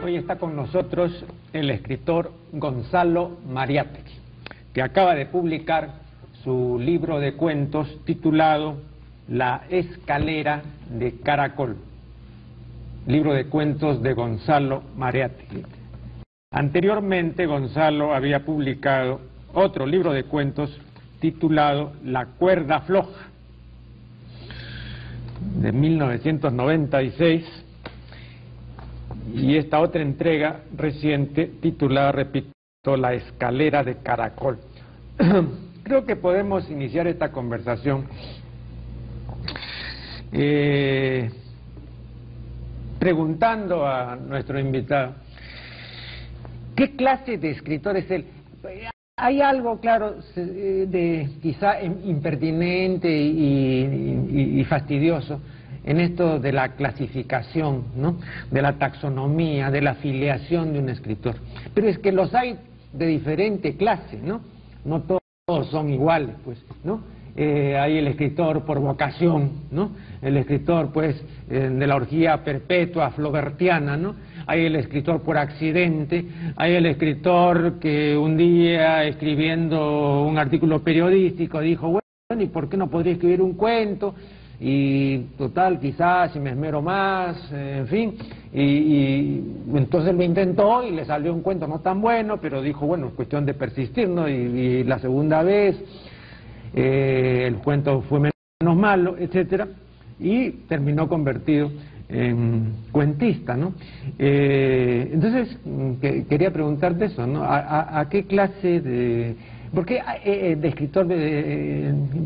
Hoy está con nosotros el escritor Gonzalo Mariátegui, que acaba de publicar su libro de cuentos titulado La escalera de caracol. Libro de cuentos de Gonzalo Mariátegui. Anteriormente, Gonzalo había publicado otro libro de cuentos titulado La cuerda floja, de 1996, y esta otra entrega reciente titulada, repito, La escalera de caracol. Creo que podemos iniciar esta conversación preguntando a nuestro invitado ¿qué clase de escritor es él? Hay algo, claro, de quizá impertinente y fastidioso en esto de la clasificación, ¿no? De la taxonomía, de la filiación de un escritor. Pero es que los hay de diferente clase, ¿no? No todos son iguales, pues, ¿no? Hay el escritor por vocación, ¿no? El escritor, pues, de la orgía perpetua flaubertiana, ¿no? Hay el escritor por accidente, hay el escritor que un día escribiendo un artículo periodístico dijo, bueno, ¿y por qué no podría escribir un cuento? Y total, quizás si me esmero más, en fin, y entonces lo intentó y le salió un cuento no tan bueno, pero dijo, bueno, es cuestión de persistir, ¿no? Y la segunda vez el cuento fue menos malo, etcétera, y terminó convertido en cuentista, ¿no? Entonces, quería preguntarte eso, ¿no? ¿A qué clase de... ¿Por qué de escritor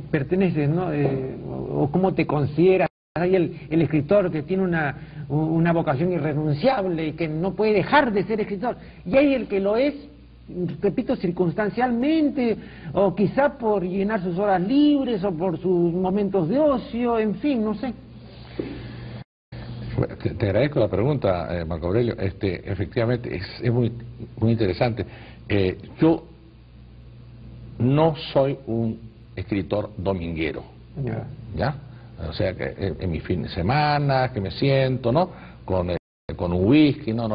perteneces, ¿no? ¿O cómo te consideras? Hay el escritor que tiene una vocación irrenunciable y que no puede dejar de ser escritor, y hay el que lo es, repito, circunstancialmente, o quizá por llenar sus horas libres, o por sus momentos de ocio, en fin, no sé. Te agradezco la pregunta, Marco Aurelio. Efectivamente, es muy interesante. Yo no soy un escritor dominguero, ¿ya? O sea, que en mis fines de semana, que me siento, ¿no? Con un whisky, no.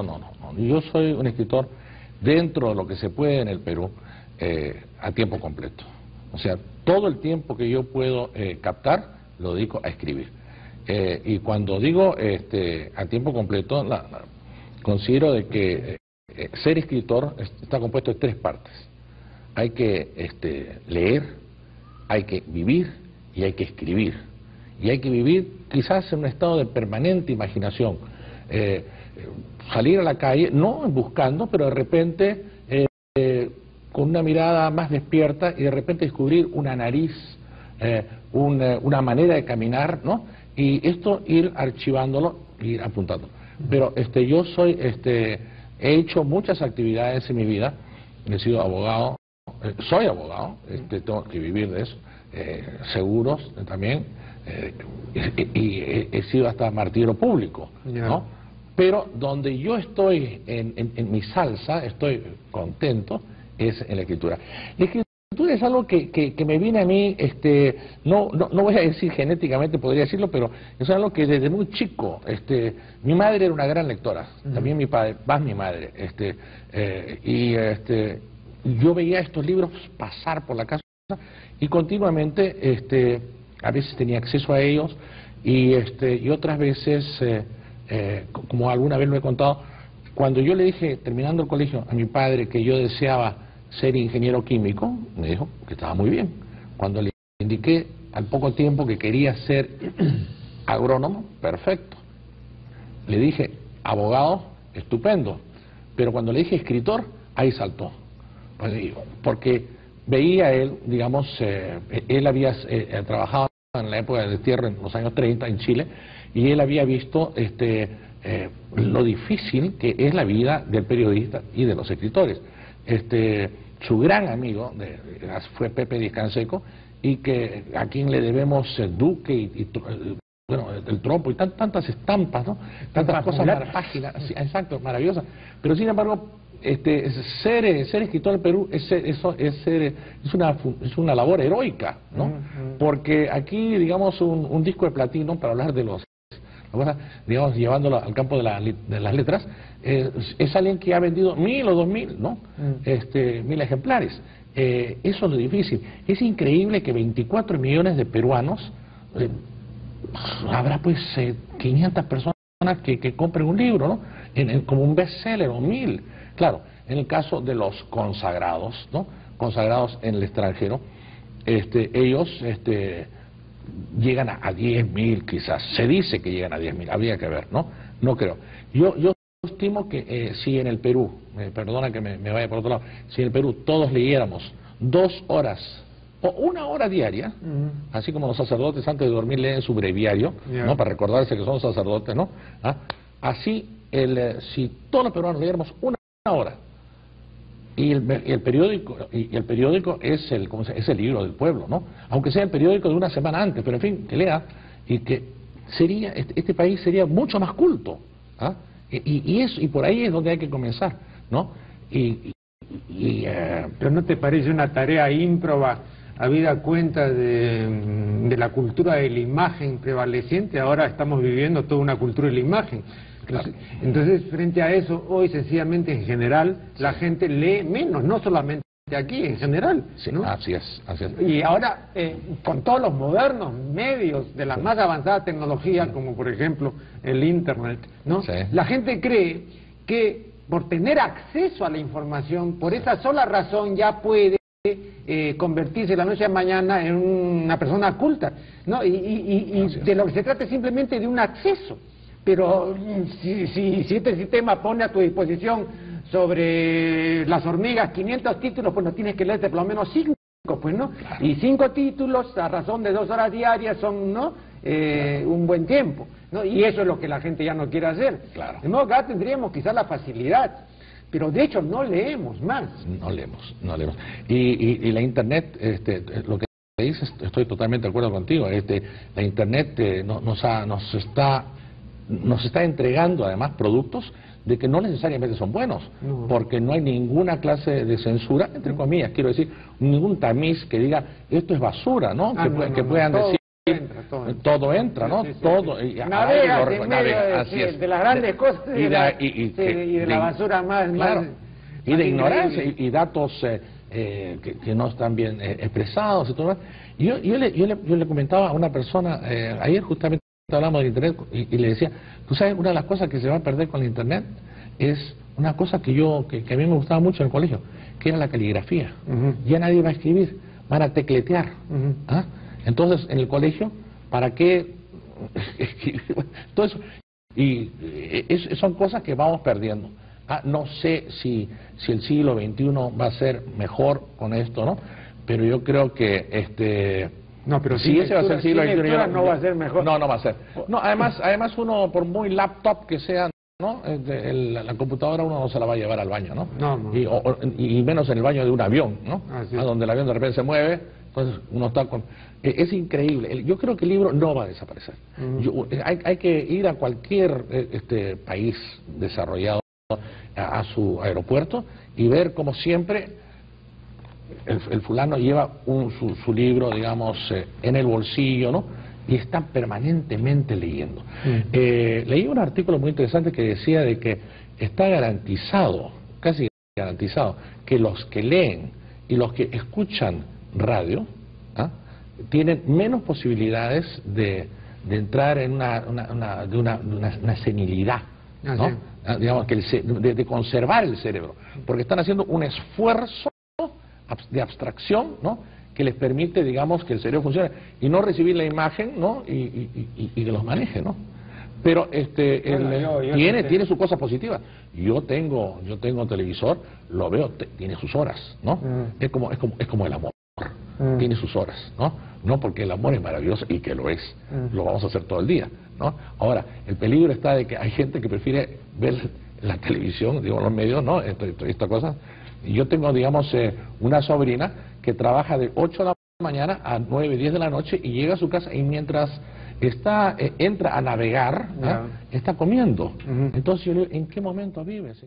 Yo soy un escritor dentro de lo que se puede en el Perú, a tiempo completo. O sea, todo el tiempo que yo puedo captar, lo dedico a escribir. Y cuando digo a tiempo completo, considero de que ser escritor está compuesto de tres partes. Hay que leer, hay que vivir y hay que escribir. Y hay que vivir quizás en un estado de permanente imaginación. Salir a la calle, no buscando, pero de repente con una mirada más despierta y de repente descubrir una nariz, una manera de caminar, ¿no? Y esto ir archivándolo, ir apuntando. Pero yo soy, he hecho muchas actividades en mi vida, he sido abogado, soy abogado, tengo que vivir de eso, seguros también, y he sido hasta martirio público, ¿no? Pero donde yo estoy en mi salsa, estoy contento, es en la escritura. La escritura es algo que me viene a mí, no voy a decir genéticamente, podría decirlo, pero es algo que desde muy chico, mi madre era una gran lectora, también mi padre, más mi madre, yo veía estos libros pasar por la casa y continuamente, a veces tenía acceso a ellos y otras veces, como alguna vez lo he contado, cuando yo le dije, terminando el colegio, a mi padre que yo deseaba ser ingeniero químico, me dijo que estaba muy bien. Cuando le indiqué al poco tiempo que quería ser agrónomo, perfecto. Le dije abogado, estupendo. Pero cuando le dije escritor, ahí saltó. Porque veía él, digamos, él había trabajado en la época del destierro en los años 30 en Chile, y él había visto lo difícil que es la vida del periodista y de los escritores. Su gran amigo fue Pepe Díaz Canseco, y que a quien le debemos Duque bueno, el trompo y tantas estampas, ¿no? Tantas cosas, páginas, sí, exacto, maravillosas. Pero sin embargo, ser escritor en Perú es una labor heroica, ¿no? Porque aquí, digamos, un disco de platino, para hablar de los digamos, llevándolo al campo de las letras, es alguien que ha vendido 1000 o 2000, ¿no? 1000 ejemplares. Eso es lo difícil. Es increíble que 24 millones de peruanos, habrá pues 500 personas que compren un libro, ¿no? Como un bestseller, o 1000. Claro, en el caso de los consagrados, ¿no? Consagrados en el extranjero, ellos llegan a 10.000 quizás. Se dice que llegan a 10.000, habría que ver, ¿no? No creo. Yo estimo que si en el Perú, perdona que me vaya por otro lado, si en el Perú todos leyéramos 2 horas o 1 hora diaria, así como los sacerdotes antes de dormir leen su breviario, ¿no? Para recordarse que son sacerdotes, ¿no? Así, si todos los peruanos leyéramos 1 hora, y el periódico es es el libro del pueblo, ¿no? Aunque sea el periódico de una semana antes, pero en fin, que lea, y que sería, este país sería mucho más culto, y por ahí es donde hay que comenzar, ¿no? ¿Pero no te parece una tarea ímproba, habida cuenta de la cultura de la imagen prevaleciente? Ahora estamos viviendo toda una cultura de la imagen. Entonces, frente a eso, hoy sencillamente en general la gente lee menos, no solamente aquí, en general, ¿no? Así es. Y ahora, con todos los modernos medios de la más avanzada tecnología, como por ejemplo el Internet, ¿no? La gente cree que por tener acceso a la información, por esa sola razón ya puede convertirse de la noche a mañana en una persona culta, ¿no? Y de lo que se trata es simplemente de un acceso. Pero si este sistema pone a tu disposición sobre las hormigas 500 títulos, pues no tienes que leerte por lo menos 5, pues, ¿no? Claro. Y 5 títulos a razón de 2 horas diarias son, ¿no? Un buen tiempo, ¿no? Y eso es lo que la gente ya no quiere hacer. Claro. De modo que acá tendríamos quizás la facilidad, pero de hecho no leemos más. No leemos. Y la Internet, lo que dices, estoy totalmente de acuerdo contigo. La Internet nos está entregando además productos de que no necesariamente son buenos, porque no hay ninguna clase de censura, entre comillas, quiero decir, ningún tamiz que diga esto es basura, ¿no? Que puedan decir todo entra, ¿no? Sí. Todo navega de las grandes cosas y de la basura más y de ignorancia y datos que no están bien expresados y todo. Yo le comentaba a una persona ayer, justamente hablamos de Internet, y le decía, tú sabes, una de las cosas que se va a perder con el Internet es una cosa que a mí me gustaba mucho en el colegio, que era la caligrafía. Ya nadie va a escribir, van a tecletear. Entonces, en el colegio, ¿para qué escribir? Todo eso. Y son cosas que vamos perdiendo. No sé si el siglo XXI va a ser mejor con esto, ¿no? Pero yo creo que no, pero si ese va a ser el siglo XXI, no va a ser mejor. No va a ser. No, además uno, por muy laptop que sea, ¿no? La computadora uno no se la va a llevar al baño, ¿no? Y menos en el baño de un avión, ¿no? Donde el avión de repente se mueve, entonces uno está con... es increíble. Yo creo que el libro no va a desaparecer. Hay que ir a cualquier país desarrollado a su aeropuerto y ver como siempre el fulano lleva su libro, digamos, en el bolsillo, ¿no? Y está permanentemente leyendo. Leí un artículo muy interesante que decía de que está garantizado, casi garantizado, que los que leen y los que escuchan radio tienen menos posibilidades de entrar en una senilidad, ¿no? Digamos que de conservar el cerebro, porque están haciendo un esfuerzo de abstracción, ¿no? Que les permite, digamos, que el cerebro funcione y no recibir la imagen, ¿no? Y que los maneje, ¿no? Pero tiene sus cosas positivas. Yo tengo televisor, lo veo, tiene sus horas, ¿no? Es como el amor, tiene sus horas, ¿no? No porque el amor es maravilloso, y que lo es, lo vamos a hacer todo el día, ¿no? Ahora, el peligro está de que hay gente que prefiere ver la televisión, digo, los medios, ¿no? Esta cosa. Yo tengo, digamos, una sobrina que trabaja de 8 de la mañana a 9, 10 de la noche y llega a su casa y mientras entra a navegar, está comiendo. Entonces yo le digo, ¿en qué momento vives?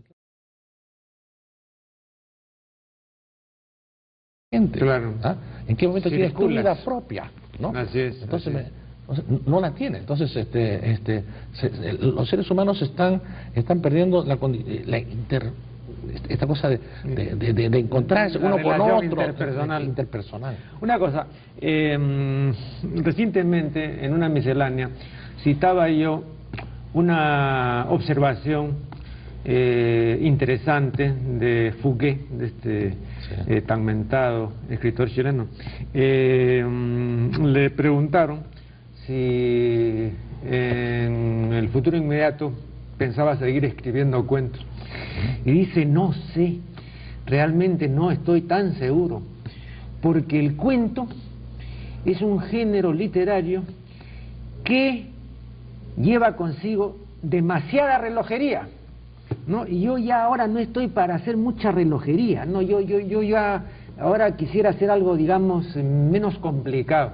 ¿En qué momento tienes tu vida propia? ¿No? Así es. Entonces Entonces, no la tiene. Entonces, los seres humanos están perdiendo esta cosa de encontrarse uno con otro, interpersonal. Una cosa, recientemente en una miscelánea citaba yo una observación interesante de Fouquet, de tan mentado escritor chileno. Le preguntaron si en el futuro inmediato pensaba seguir escribiendo cuentos. Y dice, no sé, realmente no estoy tan seguro, porque el cuento es un género literario que lleva consigo demasiada relojería, ¿no? Y yo ya ahora no estoy para hacer mucha relojería, ¿no? Yo ya ahora quisiera hacer algo, digamos, menos complicado.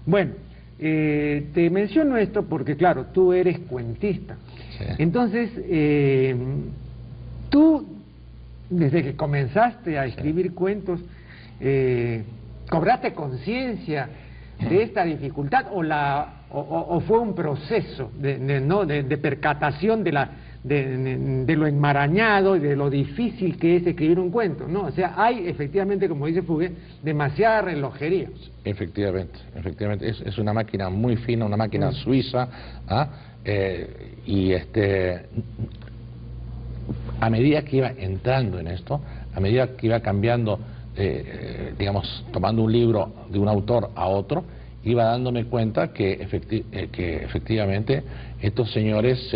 Bueno, te menciono esto porque, claro, tú eres cuentista. Sí. Entonces, tú, desde que comenzaste a escribir cuentos, ¿cobraste conciencia de esta dificultad o fue un proceso de percatación de lo enmarañado y de lo difícil que es escribir un cuento, ¿no? O sea, hay efectivamente, como dice Fouquet, demasiada relojería. Efectivamente, es una máquina muy fina, una máquina suiza, y a medida que iba entrando en esto, a medida que iba cambiando, digamos, tomando un libro de un autor a otro, iba dándome cuenta que efectivamente estos señores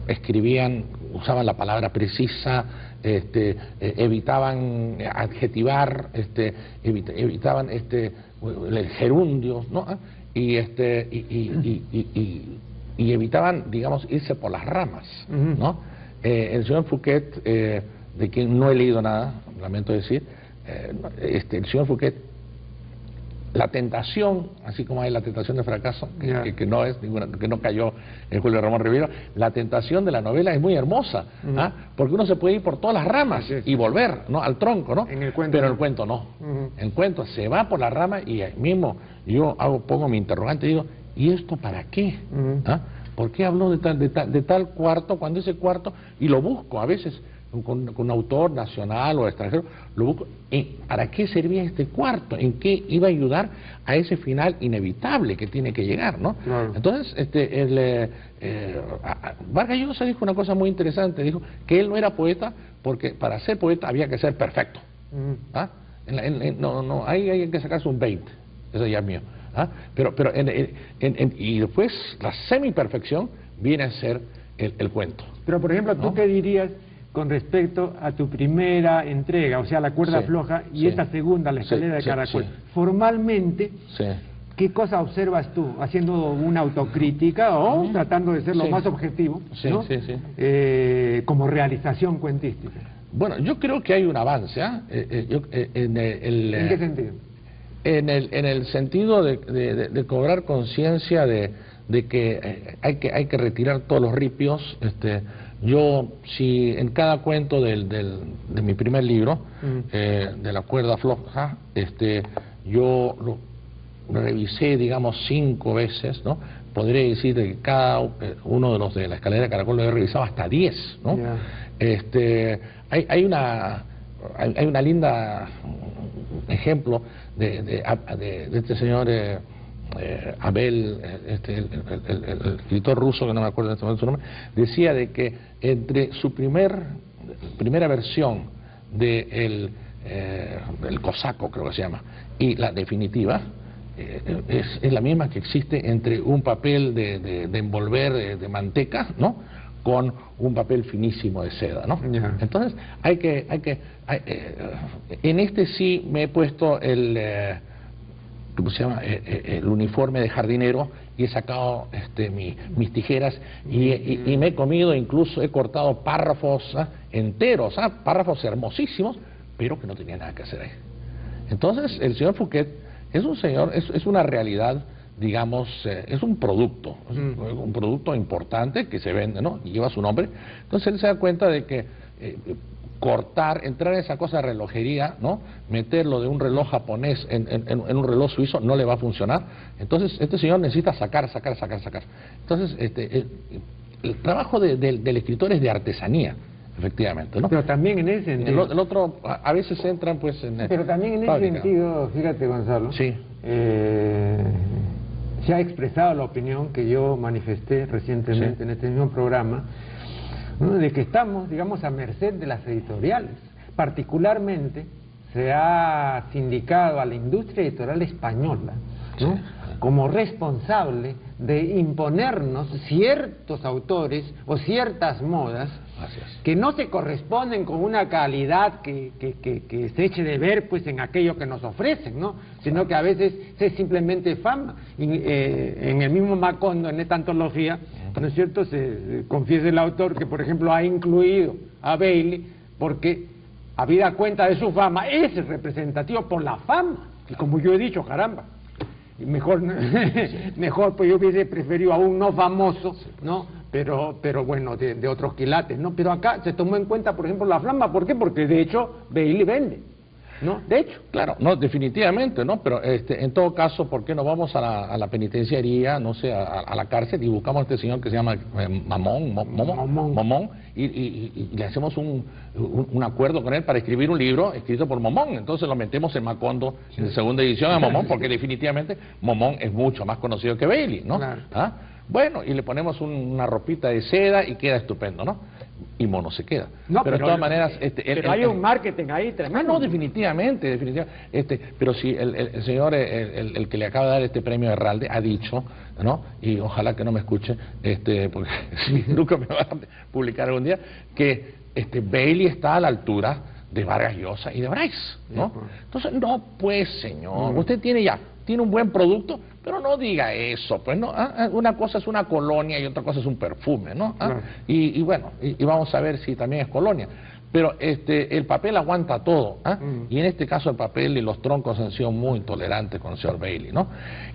escribían, usaban la palabra precisa, evitaban adjetivar, evitaban el gerundio, ¿no? Y evitaban, digamos, irse por las ramas, ¿no? El señor Fouquet, de quien no he leído nada, lamento decir, el señor Fouquet, la tentación, así como hay la tentación de fracaso, que no es ninguna, que no cayó en Julio Ramón Rivero, la tentación de la novela es muy hermosa, porque uno se puede ir por todas las ramas y volver, ¿no?, al tronco, ¿no? En el cuento, pero el cuento no. El cuento se va por la rama y ahí mismo yo pongo mi interrogante y digo, ¿y esto para qué? ¿Por qué habló de tal cuarto cuando ese cuarto, y lo busco a veces con un autor nacional o extranjero, lo busco, ¿para qué servía este cuarto? ¿En qué iba a ayudar a ese final inevitable que tiene que llegar, ¿no? Claro. Entonces, Vargas Llosa dijo una cosa muy interesante, dijo que él no era poeta porque para ser poeta había que ser perfecto. Ahí hay que sacarse un 20, eso ya es mío. Y después la semiperfección viene a ser el cuento. Pero por ejemplo, ¿tú qué dirías con respecto a tu primera entrega, o sea, La cuerda floja, y esta segunda, La escalera de caracol? Formalmente, ¿qué cosa observas tú? ¿Haciendo una autocrítica o tratando de ser lo más objetivo, ¿no? Como realización cuentística? Bueno, yo creo que hay un avance, ¿en qué sentido? En el sentido de cobrar conciencia de que hay que retirar todos los ripios. Yo, si en cada cuento de mi primer libro, de La cuerda floja, yo lo revisé, digamos, 5 veces, ¿no? Podría decir que cada uno de los de La escalera de caracol lo he revisado hasta 10, ¿no? Hay una linda ejemplo de este señor Abel, el escritor ruso, que no me acuerdo en este momento su nombre, decía de que entre su primera versión de el cosaco, creo que se llama, y la definitiva, es la misma que existe entre un papel de envolver de manteca, ¿no?, con un papel finísimo de seda, ¿no? Entonces en este sí me he puesto ¿cómo se llama?, el uniforme de jardinero, y he sacado mis tijeras y me he comido, incluso he cortado párrafos enteros, párrafos hermosísimos, pero que no tenía nada que hacer ahí. Entonces el señor Fouquet es un señor, es una realidad, digamos, es un producto, un producto importante que se vende, ¿no?, y lleva su nombre. Entonces él se da cuenta de que cortar, entrar en esa cosa de relojería, ¿no? Meterlo de un reloj japonés en un reloj suizo no le va a funcionar. Entonces, este señor necesita sacar. Entonces, el trabajo del escritor es de artesanía, efectivamente, ¿no? Pero también en ese sentido... El otro, a veces entran, pues, en... Pero también en ese sentido, fíjate, Gonzalo, sí. Se ha expresado la opinión que yo manifesté recientemente, sí, en este mismo programa, ¿no?, de que estamos, digamos, a merced de las editoriales. Particularmente se ha sindicado a la industria editorial española, ¿no?, sí, como responsable de imponernos ciertos autores o ciertas modas que no se corresponden con una calidad que se eche de ver, pues, en aquello que nos ofrecen, ¿no? Sino que a veces es simplemente fama. Y, en el mismo Macondo, en esta antología, ¿no es cierto?, se confiesa el autor que, por ejemplo, ha incluido a Bailey porque, habida cuenta de su fama, es representativo por la fama. Y como yo he dicho, caramba, mejor pues yo hubiese preferido a un no famoso, ¿no?, pero bueno, de otros quilates, ¿no? Pero acá se tomó en cuenta, por ejemplo, la flama. ¿Por qué? Porque de hecho Bailey vende, ¿no? De hecho. Claro, no, definitivamente, ¿no? Pero en todo caso, ¿por qué no vamos a la penitenciaría, no sé, a la cárcel, y buscamos a este señor que se llama Momón, y le hacemos un acuerdo con él para escribir un libro escrito por Momón? Entonces lo metemos en Macondo, en segunda edición, a Momón, porque definitivamente Momón es mucho más conocido que Bailey, ¿no? Claro. ¿Ah? Bueno, y le ponemos una ropita de seda y queda estupendo, ¿no? Y mono se queda. No, pero de todas maneras... pero hay un marketing ahí tremendo. No, definitivamente. Pero sí, el señor, el que le acaba de dar este premio de Herralde, ha dicho, ¿no? Y ojalá que no me escuche, porque nunca me va a publicar algún día, que Bailey está a la altura de Vargas Llosa y de Bryce, ¿no? Entonces, no, pues, señor, usted tiene un buen producto, pero no diga eso, pues, ¿no? Una cosa es una colonia y otra cosa es un perfume, ¿no? Y bueno, y vamos a ver si también es colonia. Pero el papel aguanta todo, y en este caso el papel y los troncos han sido muy tolerantes con el señor Bailey, ¿no?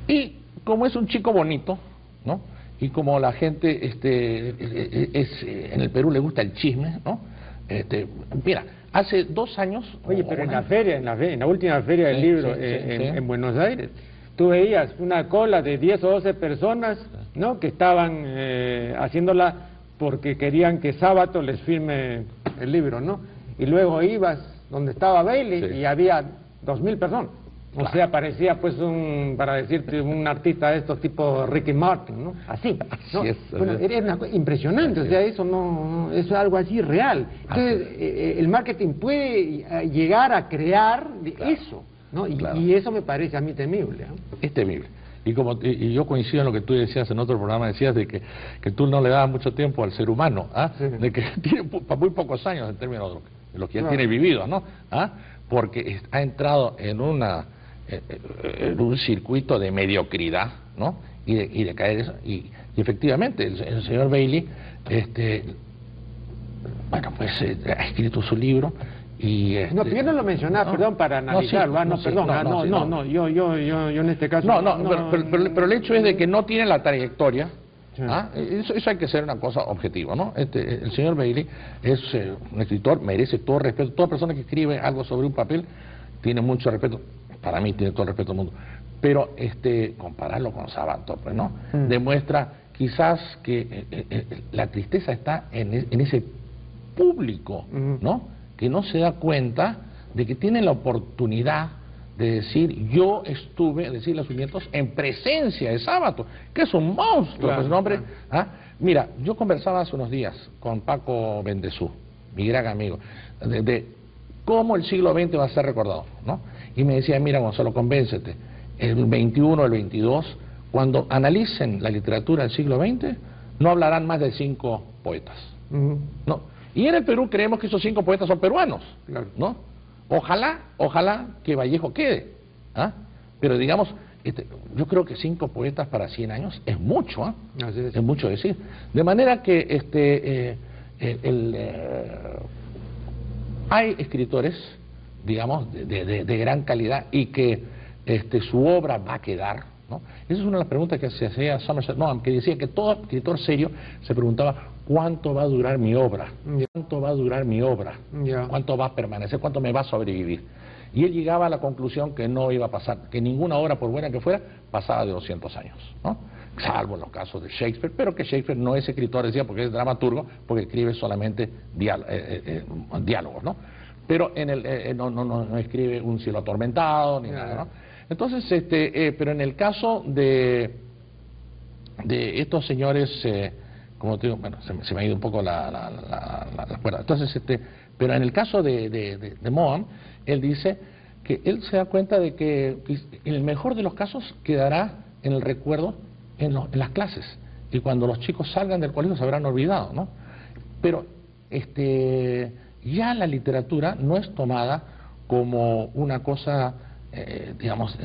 Y como es un chico bonito, ¿no?, y como la gente en el Perú le gusta el chisme, ¿no? Mira, hace 2 años... Oye, pero en la feria, en la última feria del libro, en Buenos Aires, tú veías una cola de 10 o 12 personas, ¿no?, que estaban haciéndola porque querían que Sábato les firme el libro, ¿no? Y luego ibas donde estaba Bailey y había 2.000 personas. O sea, parecía, pues, para decirte, un artista de estos tipos Ricky Martin, ¿no? Así, ¿no? Bueno, era una cosa impresionante, o sea, eso no es algo así real. Entonces, el marketing puede llegar a crear eso, ¿no? Y eso me parece a mí temible, ¿no? Es temible. Y yo coincido en lo que tú decías en otro programa, decías de que tú no le dabas mucho tiempo al ser humano, de que tiene muy pocos años en términos de lo que ya tiene vivido, ¿no? Porque ha entrado en un circuito de mediocridad, ¿no? Y de caer, y efectivamente el señor Bailey, bueno, pues ha escrito su libro. No, yo no lo mencionaba, perdón, para analizarlo. Yo en este caso... Pero el hecho es de que no tiene la trayectoria. Eso hay que ser una cosa objetiva, ¿no? El señor Bailey es un escritor, merece todo respeto. Toda persona que escribe algo sobre un papel tiene mucho respeto. Para mí tiene todo el respeto del mundo. Pero compararlo con Sábato, pues, ¿no? Demuestra quizás que la tristeza está en ese público, ¿no?, que no se da cuenta de que tiene la oportunidad de decir, yo estuve, decirle a sus nietos, en presencia de Sábato, que es un monstruo, pues, ¿no, hombre? Mira, yo conversaba hace unos días con Paco Bendezú, mi gran amigo, de cómo el siglo XX va a ser recordado, ¿no? Y me decía, mira, Gonzalo, convéncete, el 21, el 22, cuando analicen la literatura del siglo XX, no hablarán más de 5 poetas, ¿no? Y en el Perú creemos que esos 5 poetas son peruanos, ¿no? Ojalá que Vallejo quede, pero digamos, yo creo que 5 poetas para 100 años es mucho, es mucho decir. De manera que hay escritores, digamos, de gran calidad y que su obra va a quedar, ¿no? Esa es una de las preguntas que se hacía Somerset Maugham, que decía que todo escritor serio se preguntaba ¿cuánto va a durar mi obra? ¿Cuánto va a durar mi obra? Ya. ¿Cuánto va a permanecer? ¿Cuánto me va a sobrevivir? Y él llegaba a la conclusión que no iba a pasar, que ninguna obra, por buena que fuera, pasaba de 200 años, ¿no? Salvo en los casos de Shakespeare, pero que Shakespeare no es escritor, decía, porque es dramaturgo, porque escribe solamente diálogos, ¿no? Pero no escribe Un cielo atormentado, ni nada, ¿no? Entonces, pero en el caso de estos señores, como te digo, bueno, se me ha ido un poco la cuerda. Entonces, pero en el caso de Mohan, él dice que él se da cuenta de que en el mejor de los casos quedará en el recuerdo en las clases, y cuando los chicos salgan del colegio se habrán olvidado, ¿no? Pero ya la literatura no es tomada como una cosa, digamos,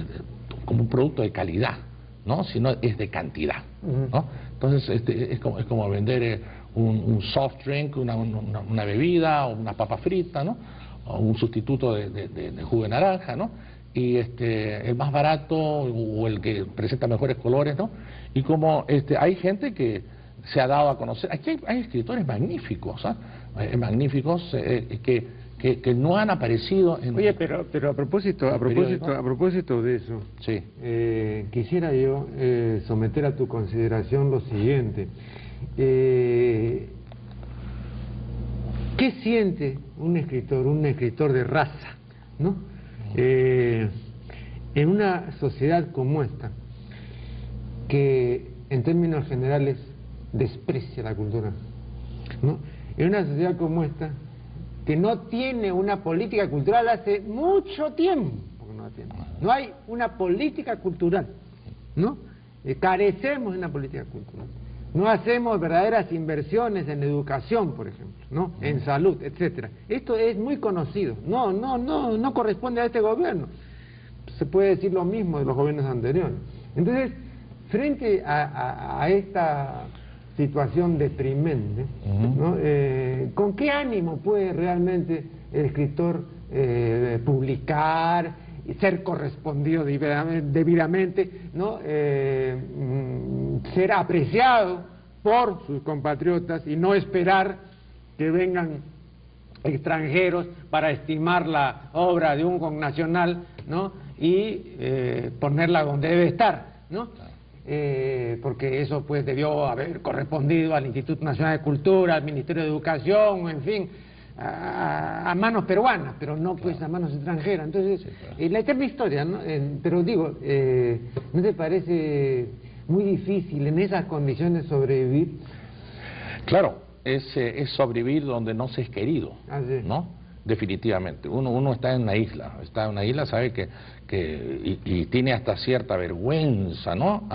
como un producto de calidad, ¿no? Sino es de cantidad, ¿no? Entonces es como vender un soft drink, una bebida, o una papa frita, ¿no? O un sustituto de jugo de naranja, ¿no? Y el más barato o el que presenta mejores colores, ¿no? Y como hay gente que se ha dado a conocer, aquí hay escritores magníficos, magníficos que no han aparecido en... Oye, pero a propósito de eso, sí. Quisiera yo someter a tu consideración lo siguiente. ¿Qué siente un escritor de raza, ¿no? En una sociedad como esta, que en términos generales desprecia la cultura, ¿no? En una sociedad como esta, que no tiene una política cultural hace mucho tiempo, porque no la tiene. No hay una política cultural, ¿no? Carecemos de una política cultural. No hacemos verdaderas inversiones en educación, por ejemplo, ¿no? En salud, etcétera. Esto es muy conocido. No corresponde a este gobierno. Se puede decir lo mismo de los gobiernos anteriores. Entonces, frente a esta situación deprimente, ¿no? ¿Con qué ánimo puede realmente el escritor publicar y ser correspondido debidamente, ¿no? Ser apreciado por sus compatriotas y no esperar que vengan extranjeros para estimar la obra de un connacional, ¿no? Y ponerla donde debe estar, ¿no? Porque eso pues debió haber correspondido al Instituto Nacional de Cultura, al Ministerio de Educación, en fin, a manos peruanas, pero no pues a manos extranjeras. Entonces, sí, claro. La eterna historia, ¿no? Pero digo, ¿no te parece muy difícil en esas condiciones sobrevivir? Claro, es sobrevivir donde no se es querido, ¿no? Definitivamente. Uno está en una isla, sabe que y tiene hasta cierta vergüenza, ¿no?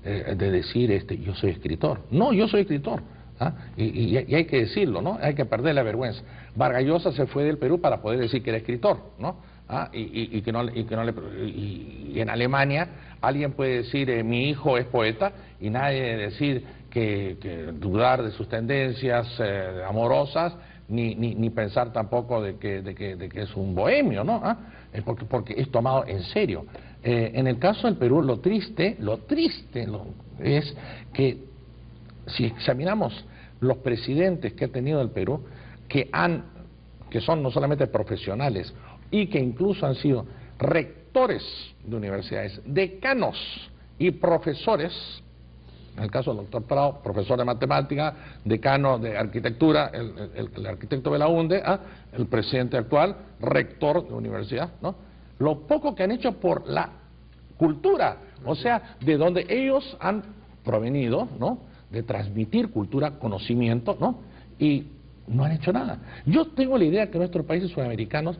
De decir, yo soy escritor. No, yo soy escritor. Y hay que decirlo, ¿no? Hay que perder la vergüenza. Vargas Llosa se fue del Perú para poder decir que era escritor, ¿no? Y en Alemania alguien puede decir mi hijo es poeta y nadie decir que dudar de sus tendencias amorosas ni pensar tampoco de que es un bohemio, ¿no? Porque es tomado en serio. En el caso del Perú lo triste es que si examinamos los presidentes que ha tenido el Perú, que son no solamente profesionales y que incluso han sido rectores de universidades, decanos y profesores, en el caso del doctor Prado, profesor de matemática, decano de arquitectura, el arquitecto Belaunde, el presidente actual, rector de universidad, ¿no? Lo poco que han hecho por la cultura, o sea, de donde ellos han provenido, ¿no? De transmitir cultura, conocimiento, ¿no? Y no han hecho nada. Yo tengo la idea que nuestros países sudamericanos,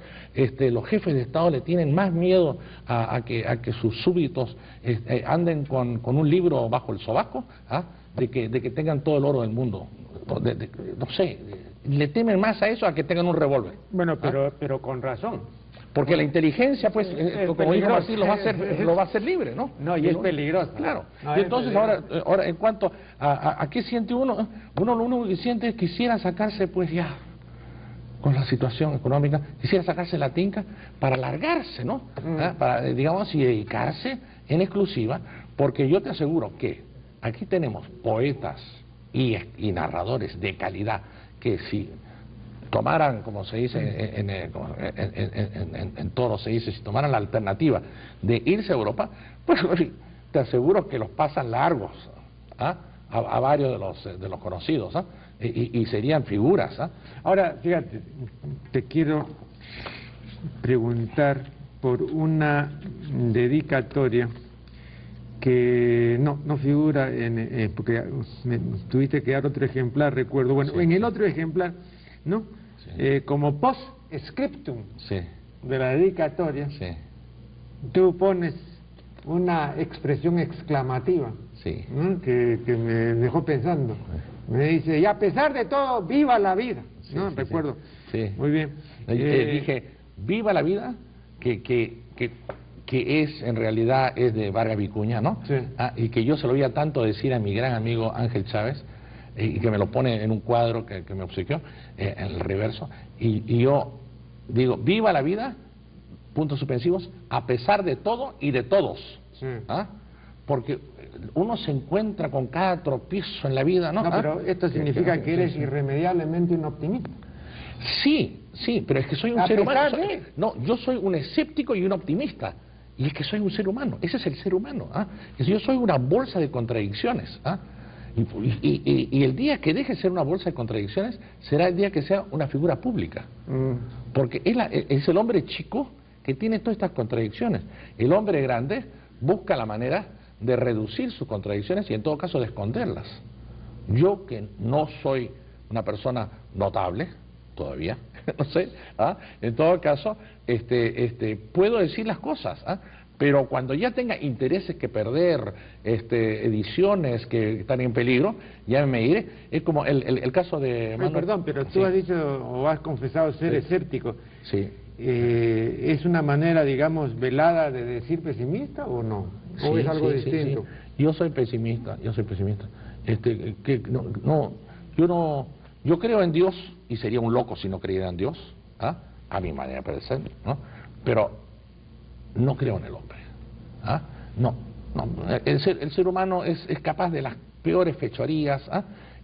los jefes de Estado le tienen más miedo a que sus súbditos anden con un libro bajo el sobaco, de que tengan todo el oro del mundo. No sé, le temen más a eso a que tengan un revólver. Bueno, pero con razón. Porque la inteligencia, pues, como dijo Martín, lo va a hacer libre, ¿no? No, y es peligroso. Claro. Y entonces ahora en cuanto a qué siente uno lo único que siente es quisiera sacarse, pues ya, con la situación económica, quisiera sacarse la tinca para largarse, ¿no? Para, digamos, y dedicarse en exclusiva, porque yo te aseguro que aquí tenemos poetas, y narradores de calidad, que si tomaran, como se dice en Toro, se dice, si tomaran la alternativa de irse a Europa, pues te aseguro que los pasan largos, ¿ah? A varios de los conocidos, ¿ah? Y serían figuras, ¿ah? Ahora, fíjate, te quiero preguntar por una dedicatoria que no figura porque me tuviste que dar otro ejemplar, recuerdo. Bueno, en el otro ejemplar, ¿no? Como post-scriptum de la dedicatoria, tú pones una expresión exclamativa, ¿no? que me dejó pensando. Me dice, y a pesar de todo, viva la vida, ¿no? Recuerdo. Muy bien. Dije, viva la vida, que es, en realidad, es de Vargas Vicuña, ¿no? Y que yo se lo oía tanto decir a mi gran amigo Ángel Chávez, y que me lo pone en un cuadro que me obsequió, en el reverso, y yo digo, viva la vida, puntos suspensivos, a pesar de todo y de todos, porque uno se encuentra con cada tropiezo en la vida, ¿no? No, pero esto significa que eres irremediablemente un optimista. Sí, pero es que soy un ser humano. No, yo soy un escéptico y un optimista. Y es que soy un ser humano. Ese es el ser humano. Yo soy una bolsa de contradicciones. Y el día que deje de ser una bolsa de contradicciones será el día que sea una figura pública. Porque es el hombre chico que tiene todas estas contradicciones. El hombre grande busca la manera de reducir sus contradicciones y en todo caso de esconderlas. Yo, que no soy una persona notable todavía, no sé, en todo caso puedo decir las cosas, pero cuando ya tenga intereses que perder, ediciones que están en peligro, ya me iré. Es como el caso de... Perdón, pero tú has dicho o has confesado ser escéptico. ¿Es una manera, digamos, velada de decir pesimista o no? ¿O es algo distinto? Yo soy pesimista. Yo creo en Dios, y sería un loco si no creyera en Dios, a mi manera de pensar, ¿no? Pero no creo en el hombre. No. El ser humano es capaz de las peores fechorías,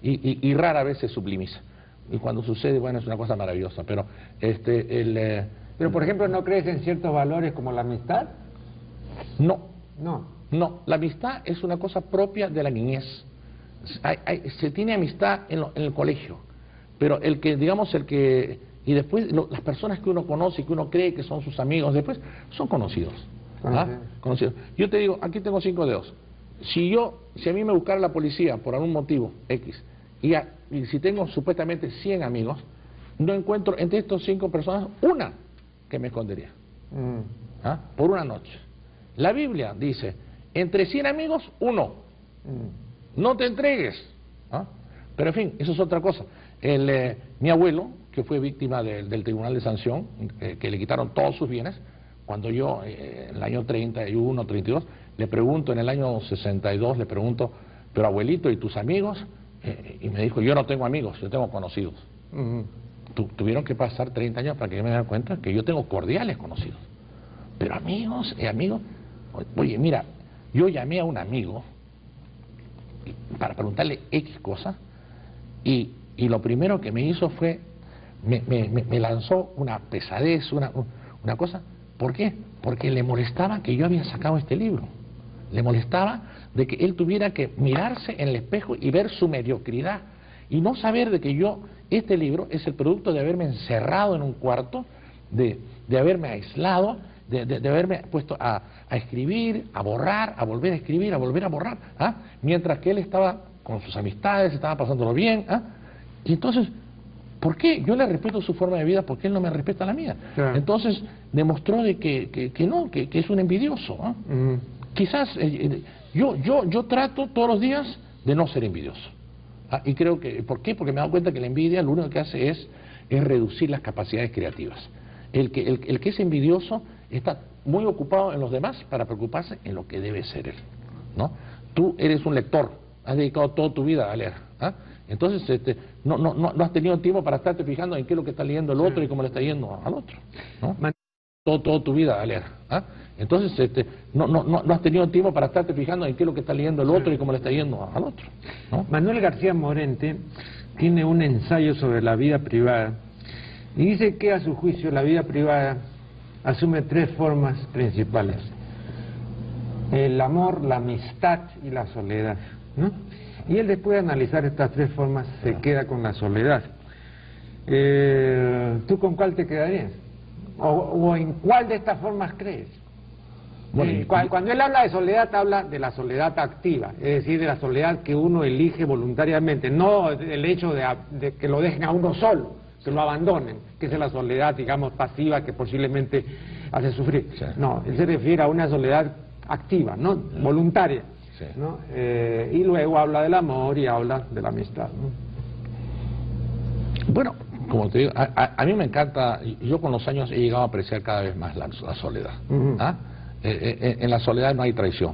y rara vez se sublimiza. Y cuando sucede, bueno, es una cosa maravillosa. Pero pero, por ejemplo, ¿no crees en ciertos valores como la amistad? No, la amistad es una cosa propia de la niñez. Se tiene amistad en el colegio, pero y después las personas que uno conoce y que uno cree que son sus amigos, después son conocidos. Conocidos. Yo te digo, aquí tengo 5 dedos. Si a mí me buscara la policía por algún motivo X, y si tengo supuestamente 100 amigos, no encuentro entre estos 5 personas una que me escondería. Por una noche. La Biblia dice, entre 100 amigos, uno. No te entregues. Pero en fin, eso es otra cosa. Mi abuelo, que fue víctima del Tribunal de Sanción, que le quitaron todos sus bienes, cuando yo, en el año 31, 32, le pregunto, en el año 62, le pregunto, pero abuelito, ¿y tus amigos? Y me dijo, yo no tengo amigos, yo tengo conocidos. Tuvieron que pasar 30 años para que yo me diera cuenta que yo tengo cordiales conocidos. Pero amigos, oye, mira, yo llamé a un amigo para preguntarle X cosa, y lo primero que me hizo fue, me lanzó una pesadez, una cosa. ¿Por qué? Porque le molestaba que yo había sacado este libro. Le molestaba de que él tuviera que mirarse en el espejo y ver su mediocridad, y no saber de que este libro es el producto de haberme encerrado en un cuarto, de haberme aislado, de haberme puesto a escribir, a borrar, a volver a escribir, a volver a borrar, mientras que él estaba con sus amistades, estaba pasándolo bien. Y entonces, ¿por qué? Yo le respeto su forma de vida, ¿por qué él no me respeta la mía? Entonces demostró de que es un envidioso. Quizás yo trato todos los días de no ser envidioso. Y creo que, ¿por qué? Porque me he dado cuenta que la envidia lo único que hace es reducir las capacidades creativas. El que es envidioso está muy ocupado en los demás para preocuparse en lo que debe ser él, ¿no? Tú eres un lector, has dedicado toda tu vida a leer, entonces no has tenido tiempo para estarte fijando en qué es lo que está leyendo el otro y cómo le está yendo al otro, ¿no? Toda tu vida a leer, Entonces, no has tenido tiempo para estarte fijando en qué es lo que está leyendo el otro y cómo le está yendo al otro, ¿no? Manuel García Morente tiene un ensayo sobre la vida privada y dice que a su juicio la vida privada asume 3 formas principales: el amor, la amistad y la soledad, ¿no? Y él, después de analizar estas 3 formas, se queda con la soledad. ¿Tú con cuál te quedarías? ¿O en cuál de estas formas crees? Bueno, cuando él habla de soledad, habla de la soledad activa, es decir, de la soledad que uno elige voluntariamente, no el hecho de que lo dejen a uno solo, que lo abandonen, que es la soledad, digamos, pasiva, que posiblemente hace sufrir. Sí. No, él se refiere a una soledad activa, ¿no? Voluntaria. Sí. ¿No? Y luego habla del amor y habla de la amistad, ¿no? Bueno, como te digo, a mí me encanta, yo con los años he llegado a apreciar cada vez más la soledad. En la soledad no hay traición.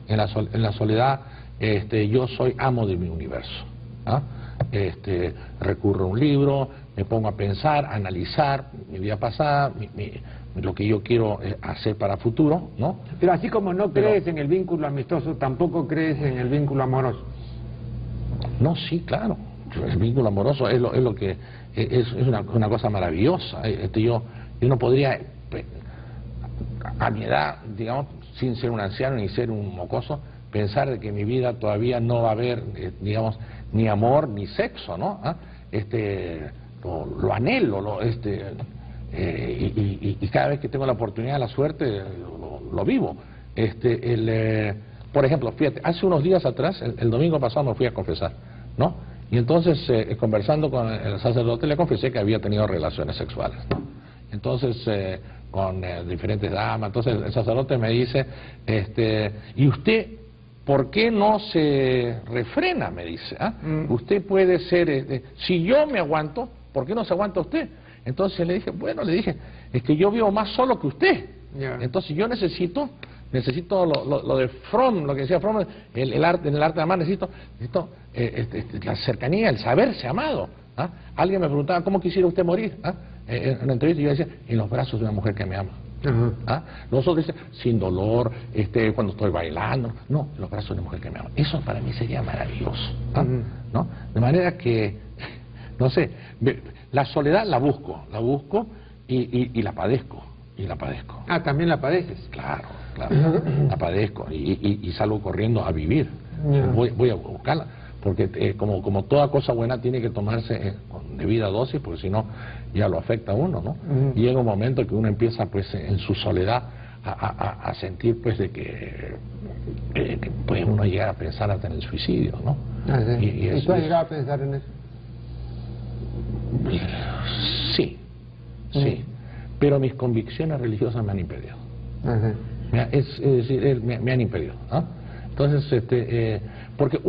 En la soledad yo soy amo de mi universo. Recurro a un libro, me pongo a pensar, a analizar mi vida pasada, lo que yo quiero hacer para futuro, ¿no? Pero así como no crees en el vínculo amistoso, tampoco crees en el vínculo amoroso. No, sí, claro. El vínculo amoroso es lo que es una cosa maravillosa. Yo no podría, a mi edad, digamos, sin ser un anciano ni ser un mocoso, pensar de que en mi vida todavía no va a haber, digamos, ni amor ni sexo, ¿no? Lo anhelo, y cada vez que tengo la oportunidad, la suerte, lo vivo. Por ejemplo, fíjate, hace unos días atrás, el domingo pasado me fui a confesar, ¿no? Y entonces, conversando con el sacerdote, le confesé que había tenido relaciones sexuales, ¿no? Entonces, con diferentes damas, entonces el sacerdote me dice, ¿y usted por qué no se refrena? Me dice, usted puede ser, si yo me aguanto, ¿por qué no se aguanta usted? Entonces le dije, es que yo vivo más solo que usted. Yeah. Entonces yo necesito lo de Fromm, lo que decía Fromm, en el arte de amar, necesito la cercanía, el saberse amado. Alguien me preguntaba, ¿cómo quisiera usted morir? En una entrevista yo decía, en los brazos de una mujer que me ama. Nosotros dicen, sin dolor, cuando estoy bailando, no, en los brazos de una mujer que me ama. Eso para mí sería maravilloso, ¿no? De manera que, no sé, la soledad la busco y la padezco, ¿También la padeces? Claro, la padezco y salgo corriendo a vivir. Voy a buscarla, porque como toda cosa buena tiene que tomarse con debida dosis, porque si no ya lo afecta a uno, ¿no? Y llega un momento que uno empieza, pues, en su soledad a sentir, pues, de que puede uno llegar a pensar hasta en el suicidio, ¿no? Sí. ¿Y tú has llegado a pensar en eso? Sí, pero mis convicciones religiosas me han impedido. Es decir, me han impedido, ¿no? Entonces, porque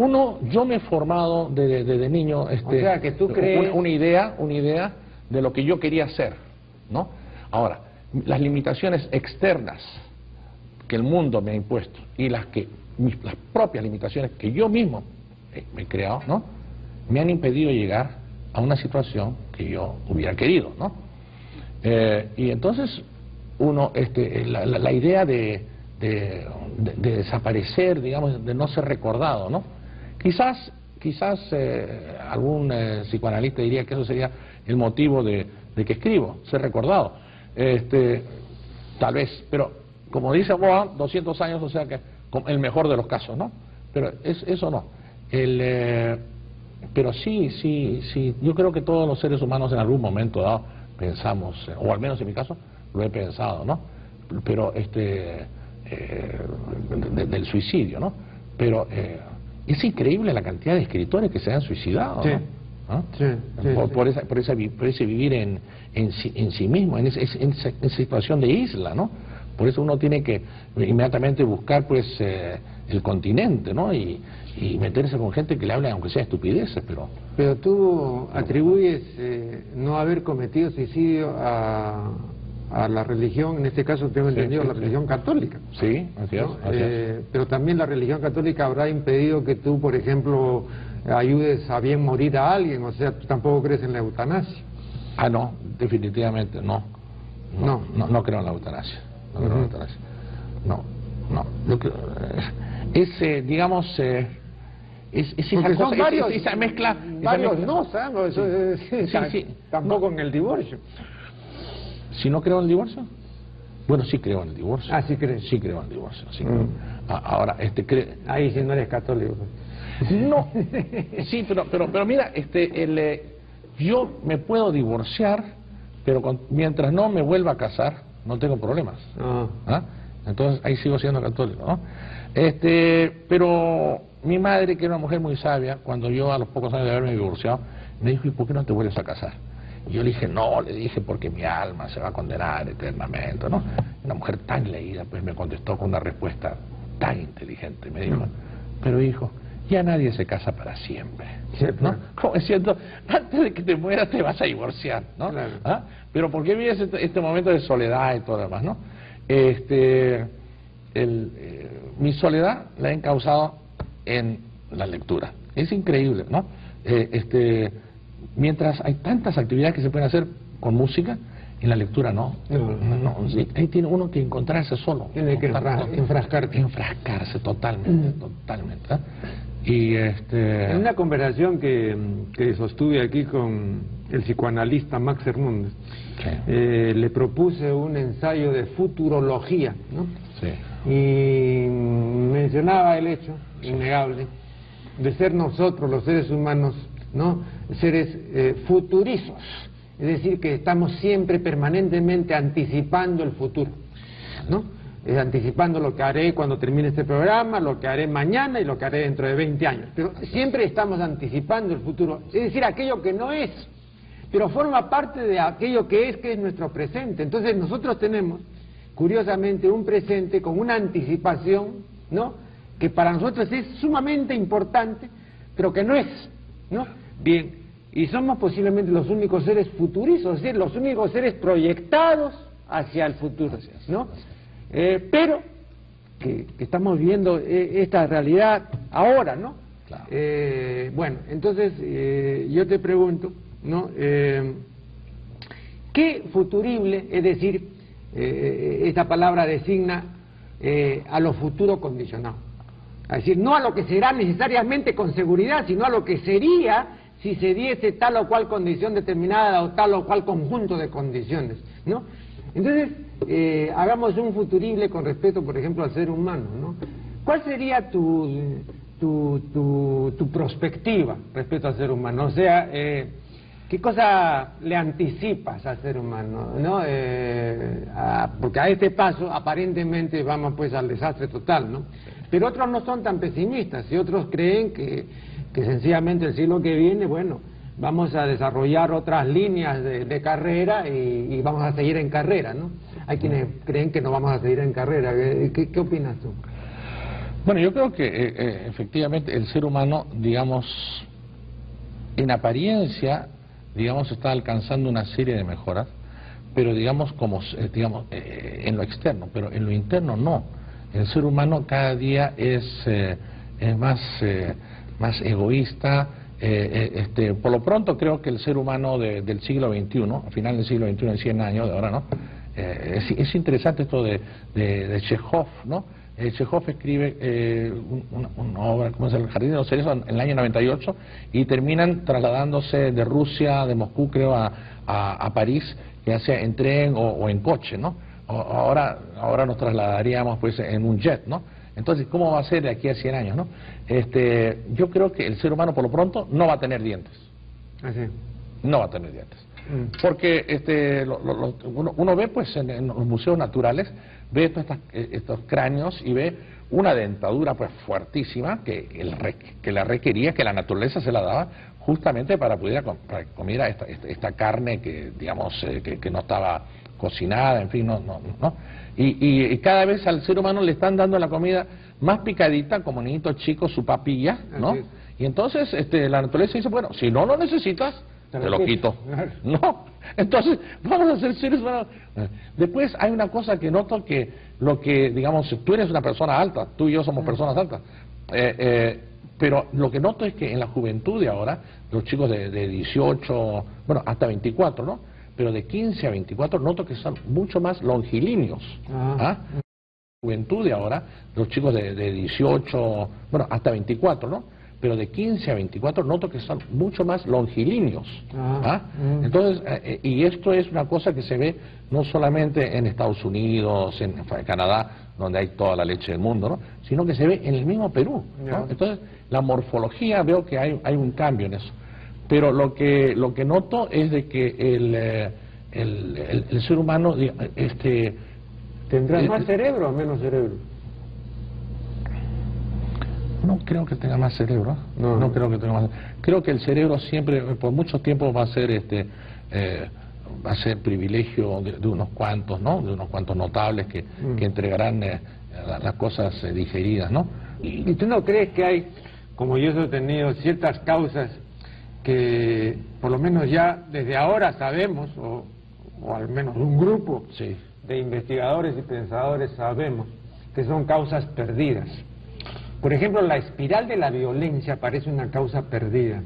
yo me he formado desde niño, o sea, que tú crees una idea de lo que yo quería hacer, ¿no? Ahora, las limitaciones externas que el mundo me ha impuesto y las propias limitaciones que yo mismo me he creado, ¿no? Me han impedido llegar a una situación que yo hubiera querido, ¿no? Y entonces uno, la idea de desaparecer, digamos, de no ser recordado, ¿no? Quizás algún psicoanalista diría que eso sería el motivo de que escribo, ser recordado. Tal vez, pero como dice Boa, 200 años, o sea que el mejor de los casos, ¿no? Pero eso no. Pero sí, yo creo que todos los seres humanos en algún momento dado pensamos, o al menos en mi caso, lo he pensado, ¿no? Pero del suicidio, ¿no? Pero es increíble la cantidad de escritores que se han suicidado, sí. ¿no? Sí, por ese vivir en sí mismo, en esa situación de isla, ¿no? Por eso uno tiene que inmediatamente buscar, pues, el continente, ¿no? Y meterse con gente que le hable, aunque sea estupideces, Pero tú atribuyes no haber cometido suicidio a la religión, en este caso tengo entendido, la religión católica. Sí, así es, ¿no? así es. Pero también la religión católica habrá impedido que tú, por ejemplo, ayudes a bien morir a alguien, o sea, tú tampoco crees en la eutanasia. No, definitivamente no creo en la eutanasia. No creo en la eutanasia. Lo que, digamos, es esa cosa, varios, esa mezcla. Varios no, ¿sabes? Sí. Tampoco en el divorcio. ¿Si no creo en el divorcio? Bueno, sí creo en el divorcio. Ah, sí crees. Sí creo en el divorcio, sí. Ahora, ahí sí no eres católico. No, sí, pero mira, yo me puedo divorciar, pero mientras no me vuelva a casar, no tengo problemas. Entonces ahí sigo siendo católico, ¿no? Pero mi madre, que era una mujer muy sabia, cuando yo a los pocos años de haberme divorciado, me dijo, ¿y por qué no te vuelves a casar? Y yo le dije, no, porque mi alma se va a condenar eternamente, ¿no? Una mujer tan leída, pues me contestó con una respuesta tan inteligente, me dijo, pero hijo, ya nadie se casa para siempre, ¿no? Como diciendo, antes de que te mueras te vas a divorciar, ¿no? Claro. Pero ¿por qué vives este momento de soledad y todo lo demás, no? Mi soledad la he encauzado en la lectura. Es increíble, ¿no? Mientras hay tantas actividades que se pueden hacer con música, en la lectura no. Sí, ahí tiene uno que encontrarse solo. Tiene que enfrascarse totalmente. Y en una conversación que sostuve aquí con el psicoanalista Max Hernández, le propuse un ensayo de futurología, ¿no? Sí. Y mencionaba el hecho innegable de ser nosotros los seres humanos, ¿no?, seres futurizos, es decir, que estamos siempre permanentemente anticipando el futuro, ¿no? Anticipando lo que haré cuando termine este programa, lo que haré mañana y lo que haré dentro de 20 años, pero siempre estamos anticipando el futuro, es decir, aquello que no es, pero forma parte de aquello que es nuestro presente. Entonces nosotros tenemos, curiosamente, un presente con una anticipación, ¿no?, que para nosotros es sumamente importante, pero que no es, ¿no? Bien, y somos posiblemente los únicos seres futurizos, es decir, los únicos seres proyectados hacia el futuro, ¿no? Pero que estamos viviendo esta realidad ahora, ¿no? Claro. Bueno, entonces yo te pregunto, ¿no? ¿Qué futurible, es decir, esta palabra designa a lo futuro condicionado? Es decir, no a lo que será necesariamente con seguridad, sino a lo que sería si se diese tal o cual condición determinada o tal o cual conjunto de condiciones, ¿no? Entonces, hagamos un futurible con respecto, por ejemplo, al ser humano, ¿no? ¿Cuál sería tu perspectiva respecto al ser humano? O sea, ¿qué cosa le anticipas al ser humano, ¿no? Porque a este paso, aparentemente, vamos pues al desastre total, ¿no? Pero otros no son tan pesimistas y otros creen que sencillamente el siglo que viene, bueno, vamos a desarrollar otras líneas de carrera y vamos a seguir en carrera, ¿no? Hay quienes creen que no vamos a seguir en carrera. ¿Qué opinas tú? Bueno, yo creo que efectivamente el ser humano, digamos, en apariencia, digamos, está alcanzando una serie de mejoras, pero digamos, en lo externo, pero en lo interno no. El ser humano cada día es más egoísta. Por lo pronto creo que el ser humano del siglo XXI, al final del siglo XXI, en 100 años de ahora, ¿no? Es interesante esto de Chekhov, ¿no? Chekhov escribe una obra, ¿cómo es? El Jardín de los Cerezos, en el año 98, y terminan trasladándose de Rusia, de Moscú, creo, a París, ya sea en tren o en coche, ¿no? Ahora nos trasladaríamos pues en un jet, ¿no? Entonces, ¿cómo va a ser de aquí a 100 años, no? Yo creo que el ser humano, por lo pronto, no va a tener dientes. ¿Así? No va a tener dientes. Porque uno ve pues en los museos naturales, ve estos cráneos y ve una dentadura pues fuertísima que la requería, que la naturaleza se la daba justamente para poder comer esta carne que, digamos, que no estaba cocinada, en fin, no. Y cada vez al ser humano le están dando la comida más picadita, como niñito chico, su papilla, ¿no? Y entonces la naturaleza dice, bueno, si no lo necesitas, te lo quito. No, entonces vamos a ser seres humanos. Después hay una cosa que noto, que digamos, tú eres una persona alta, tú y yo somos personas altas, pero lo que noto es que en la juventud de ahora, los chicos de 18, bueno, hasta 24, ¿no? Pero de 15 a 24 noto que son mucho más longilíneos. juventud de ahora, los chicos de 18, bueno, hasta 24, ¿no? Pero de 15 a 24 noto que son mucho más longilíneos. Entonces, y esto es una cosa que se ve no solamente en Estados Unidos, en Canadá, donde hay toda la leche del mundo, ¿no? Sino que se ve en el mismo Perú, ¿no? Entonces, la morfología, veo que hay un cambio en eso. Pero lo que noto es de que el ser humano, ¿tendrá más cerebro o menos cerebro? No creo que tenga más cerebro. No creo que tenga más. Creo que el cerebro siempre, por mucho tiempo, va a ser privilegio de unos cuantos, ¿no? De unos cuantos notables que entregarán las cosas digeridas, ¿no? ¿Y tú no crees que hay, como yo he tenido, ciertas causas que por lo menos ya desde ahora sabemos, o al menos un grupo de investigadores y pensadores sabemos, que son causas perdidas? Por ejemplo, la espiral de la violencia parece una causa perdida,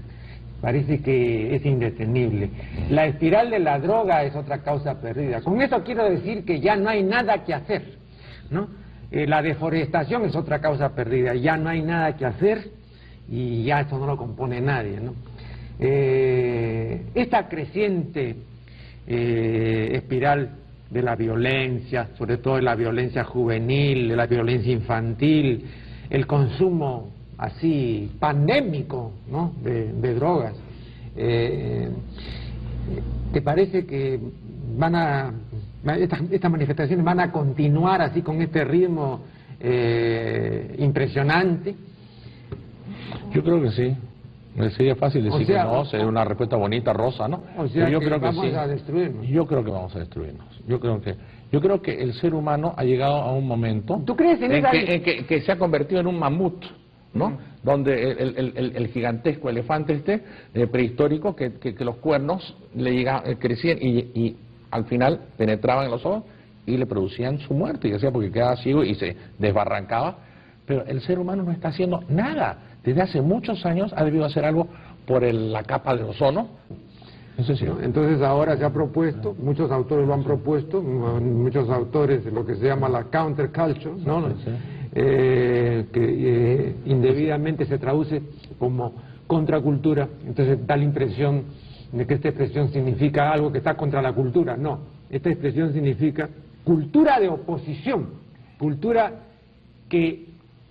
parece que es indetenible. La espiral de la droga es otra causa perdida. Con eso quiero decir que ya no hay nada que hacer, ¿no? La deforestación es otra causa perdida, ya no hay nada que hacer y ya esto no lo compone nadie, ¿no? Esta creciente espiral de la violencia, sobre todo de la violencia juvenil, de la violencia infantil, el consumo así pandémico, ¿no? de drogas, ¿te parece que estas manifestaciones van a continuar así con este ritmo impresionante? Yo creo que sí. Sería fácil decir que no, sería una respuesta bonita, rosa, ¿no? O sea, yo creo que vamos a destruirnos. Yo creo que vamos a destruirnos. Yo creo que el ser humano ha llegado a un momento ¿tú crees en que se ha convertido en un mamut, ¿no? Donde el gigantesco elefante prehistórico, que los cuernos le crecían y al final penetraban en los ojos y le producían su muerte, ya sea porque quedaba ciego y se desbarrancaba. Pero el ser humano no está haciendo nada. Desde hace muchos años ha debido hacer algo por la capa de ozono. Entonces ahora se ha propuesto, muchos autores lo han propuesto, muchos autores de lo que se llama la counterculture, ¿no? Que indebidamente se traduce como contracultura. Entonces da la impresión de que esta expresión significa algo que está contra la cultura. No, esta expresión significa cultura de oposición, cultura que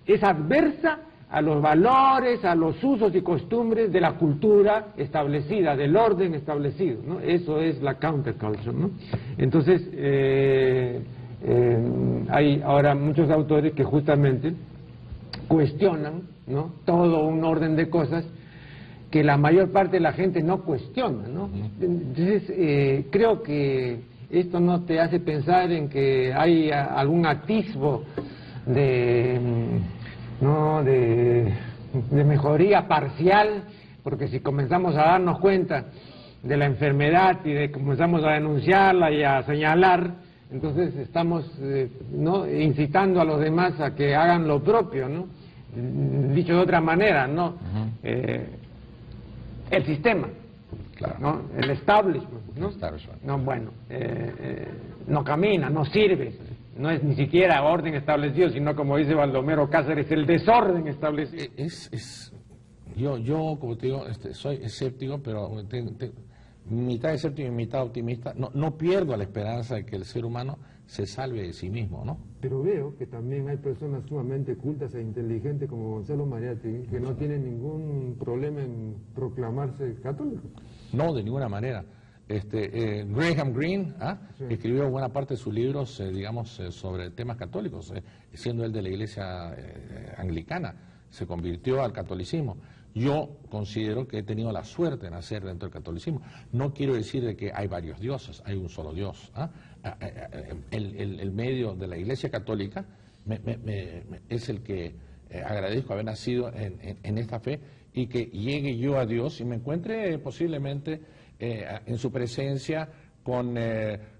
es adversa a los valores, a los usos y costumbres de la cultura establecida, del orden establecido, ¿no? Eso es la counterculture, ¿no? Entonces, hay ahora muchos autores que justamente cuestionan, ¿no? Todo un orden de cosas que la mayor parte de la gente no cuestiona, ¿no? Entonces, creo que esto no te hace pensar en que hay algún atisbo de mejoría parcial, porque si comenzamos a darnos cuenta de la enfermedad y comenzamos a denunciarla y a señalar, entonces estamos incitando a los demás a que hagan lo propio, ¿no? Dicho de otra manera, ¿no? El sistema, ¿no? El establishment, ¿no? No, bueno, no camina, no sirve. No es ni siquiera orden establecido, sino, como dice Baldomero Cáceres, el desorden establecido. Yo como te digo, soy escéptico, pero mitad escéptico y mitad optimista. No pierdo la esperanza de que el ser humano se salve de sí mismo, ¿no? Pero veo que también hay personas sumamente cultas e inteligentes como Gonzalo Mariátegui, que no tienen ningún problema en proclamarse católico. No, de ninguna manera. Graham Greene escribió buena parte de sus libros, digamos, sobre temas católicos, siendo él de la iglesia anglicana, se convirtió al catolicismo. Yo considero que he tenido la suerte de nacer dentro del catolicismo. No quiero decir de que hay varios dioses, hay un solo Dios. El medio de la iglesia católica es el que agradezco haber nacido en esta fe y que llegue yo a Dios y me encuentre posiblemente en su presencia con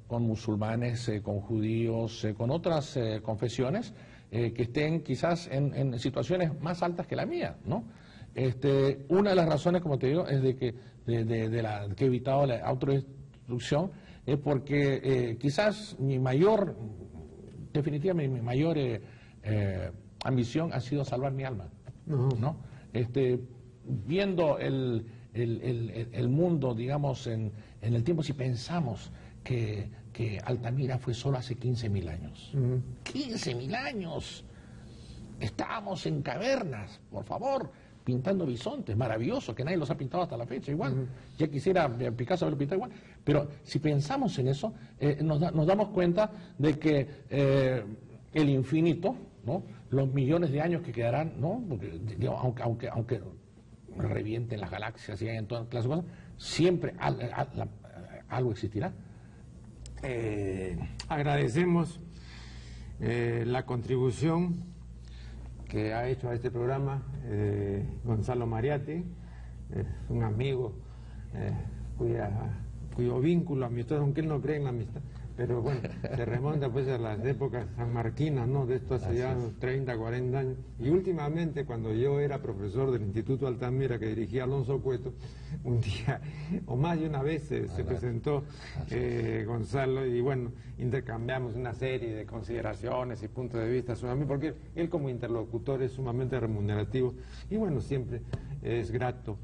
musulmanes, con judíos, con otras confesiones que estén quizás en situaciones más altas que la mía, ¿no? Una de las razones, como te digo, es de que que he evitado la autodestrucción es porque quizás mi mayor definitivamente mi mayor ambición ha sido salvar mi alma, ¿no? Viendo el mundo, digamos, en el tiempo, si pensamos que Altamira fue solo hace 15.000 años. 15.000 años. Estábamos en cavernas, por favor, pintando bisontes, maravilloso, que nadie los ha pintado hasta la fecha, igual. Ya quisiera Picasso haberlo pintado igual. Pero si pensamos en eso, nos damos cuenta de que el infinito, ¿no? Los millones de años que quedarán, ¿no? Porque, digamos, aunque revienten las galaxias y en todas las cosas, siempre algo existirá. Agradecemos la contribución que ha hecho a este programa Gonzalo Mariatti, un amigo cuyo vínculo amistoso, aunque él no cree en la amistad, pero bueno, se remonta pues a las épocas sanmarquinas, ¿no? De esto hace ya 30, 40 años. Y últimamente, cuando yo era profesor del Instituto Altamira, que dirigía Alonso Cueto, un día, o más de una vez, se presentó Gonzalo, y bueno, intercambiamos una serie de consideraciones y puntos de vista sobre mí, porque él como interlocutor es sumamente remunerativo, y bueno, siempre es grato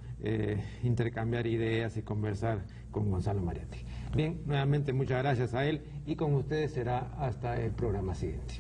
intercambiar ideas y conversar con Gonzalo Mariatti. Bien, nuevamente muchas gracias a él, y con ustedes será hasta el programa siguiente.